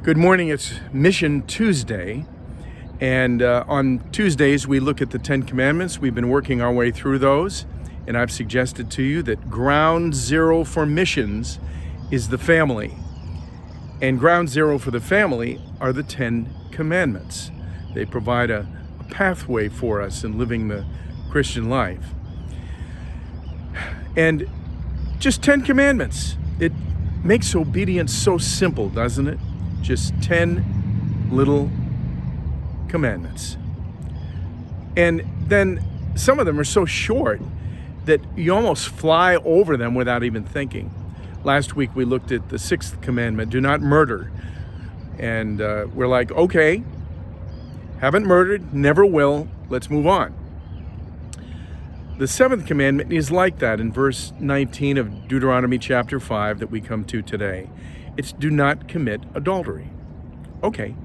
Good morning. It's Mission Tuesday, and on Tuesdays we look at the Ten Commandments. We've been working our way through those, and I've suggested to you that ground zero for missions is the family, and ground zero for the family are the Ten Commandments. They provide a pathway for us in living the Christian life. And just 10 commandments. It makes obedience so simple, doesn't it? Just 10 little commandments. And then some of them are so short that you almost fly over them without even thinking. Last week we looked at the 6th commandment, do not murder. And we're like, okay, haven't murdered, never will, let's move on. The 7th commandment is like that in verse 19 of Deuteronomy chapter 5 that we come to today. It's do not commit adultery. Okay,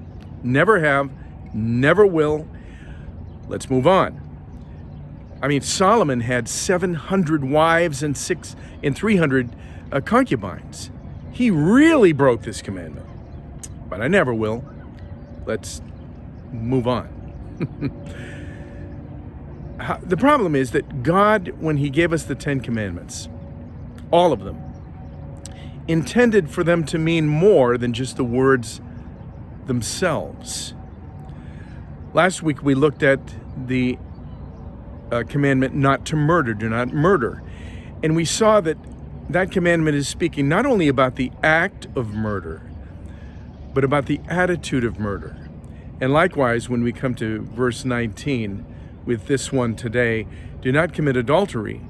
never have, never will. Let's move on. I mean, Solomon had 700 wives and 300 concubines. He really broke this commandment. But I never will. Let's move on. The problem is that God, when He gave us the 10 commandments, all of them, intended for them to mean more than just the words themselves. Last week we looked at the commandment not to murder, do not murder. And we saw that that commandment is speaking not only about the act of murder, but about the attitude of murder. And likewise, when we come to verse 19, with this one today, do not commit adultery,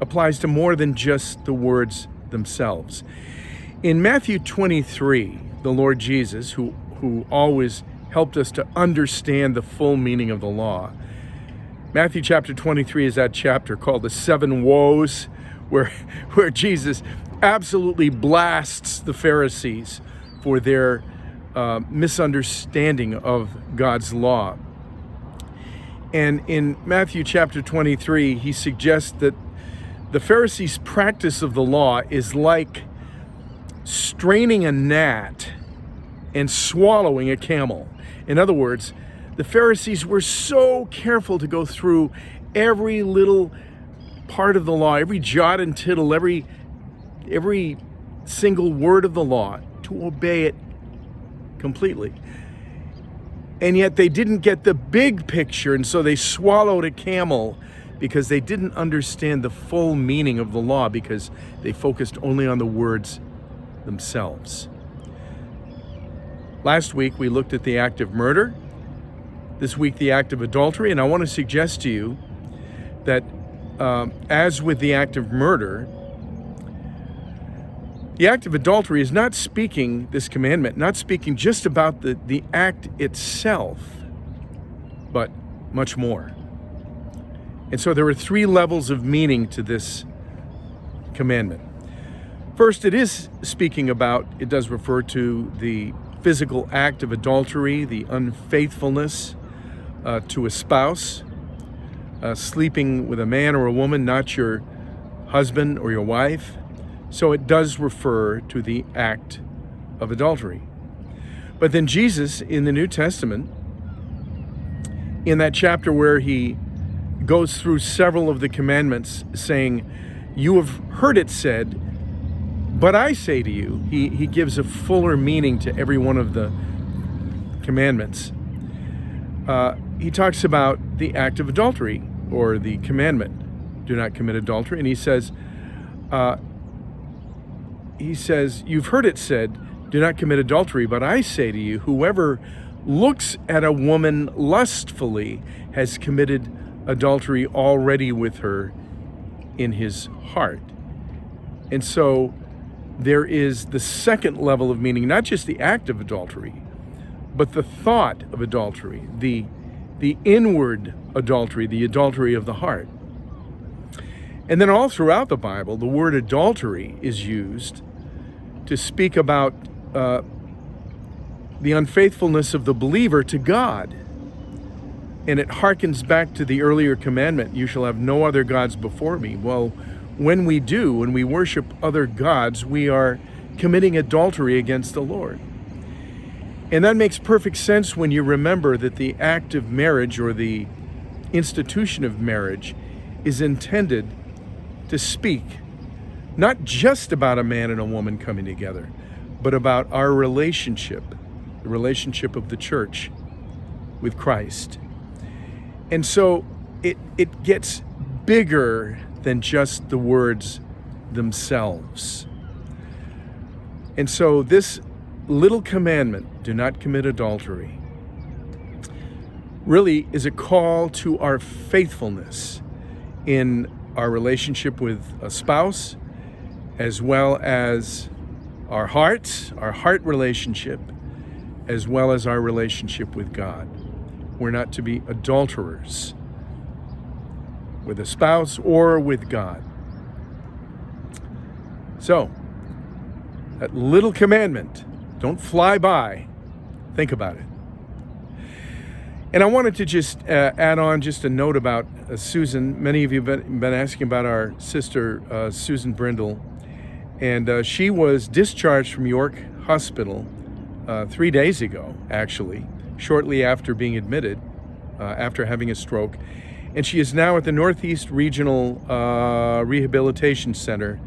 applies to more than just the words themselves. In Matthew 23, the Lord Jesus, who always helped us to understand the full meaning of the law, Matthew chapter 23 is that chapter called the 7 Woes, where Jesus absolutely blasts the Pharisees for their misunderstanding of God's law. And in Matthew chapter 23, he suggests that the Pharisees' practice of the law is like straining a gnat and swallowing a camel. In other words, the Pharisees were so careful to go through every little part of the law, every jot and tittle, every single word of the law, to obey it completely. And yet they didn't get the big picture, and so they swallowed a camel because they didn't understand the full meaning of the law, because they focused only on the words themselves. Last week we looked at the act of murder. This week the act of adultery. And I want to suggest to you that as with the act of murder, the act of adultery is not speaking, this commandment, not speaking just about the act itself, but much more. And so there are 3 levels of meaning to this commandment. First, it does refer to the physical act of adultery, the unfaithfulness to a spouse, sleeping with a man or a woman, not your husband or your wife. So it does refer to the act of adultery. But then Jesus, in the New Testament, in that chapter where he goes through several of the commandments, saying, you have heard it said, but I say to you, he gives a fuller meaning to every one of the commandments. He talks about the act of adultery, or the commandment, do not commit adultery. And he says, you've heard it said, do not commit adultery, but I say to you, whoever looks at a woman lustfully has committed adultery already with her in his heart. And so there is the second level of meaning, not just the act of adultery, but the thought of adultery, the inward adultery, the adultery of the heart. And then all throughout the Bible, the word adultery is used to speak about the unfaithfulness of the believer to God. And it harkens back to the earlier commandment, you shall have no other gods before me. Well, when we worship other gods, we are committing adultery against the Lord. And that makes perfect sense when you remember that the act of marriage, or the institution of marriage, is intended to speak not just about a man and a woman coming together, but about our relationship, the relationship of the church with Christ. And so it gets bigger than just the words themselves. And so this little commandment, do not commit adultery, really is a call to our faithfulness in our relationship with a spouse, as well as our heart relationship, as well as our relationship with God. We're not to be adulterers with a spouse or with God. So, that little commandment, don't fly by, think about it. And I wanted to just add on just a note about Susan. Many of you have been asking about our sister, Susan Brindle. And she was discharged from York Hospital 3 days ago, actually, shortly after being admitted, after having a stroke. And she is now at the Northeast Regional Rehabilitation Center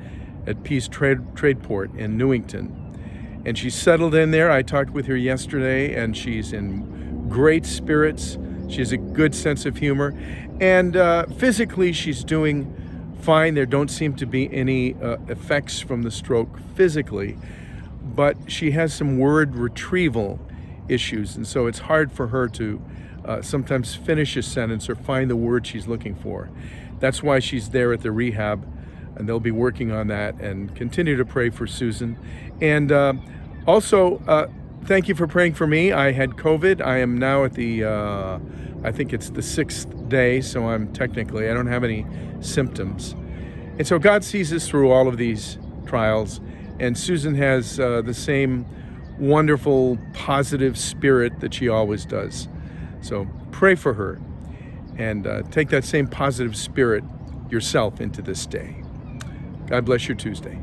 at Peace Tradeport in Newington. And she's settled in there. I talked with her yesterday, and she's in great spirits. She has a good sense of humor. And physically, she's doing fine. There don't seem to be any effects from the stroke physically, but she has some word retrieval issues, and so it's hard for her to sometimes finish a sentence or find the word she's looking for. That's why she's there at the rehab, and they'll be working on that. And continue to pray for Susan. And also, thank you for praying for me. I had COVID. I am now at the, I think it's the 6th day, so I don't have any symptoms. And so God sees us through all of these trials, and Susan has the same wonderful, positive spirit that she always does. So pray for her, and take that same positive spirit yourself into this day. God bless your Tuesday.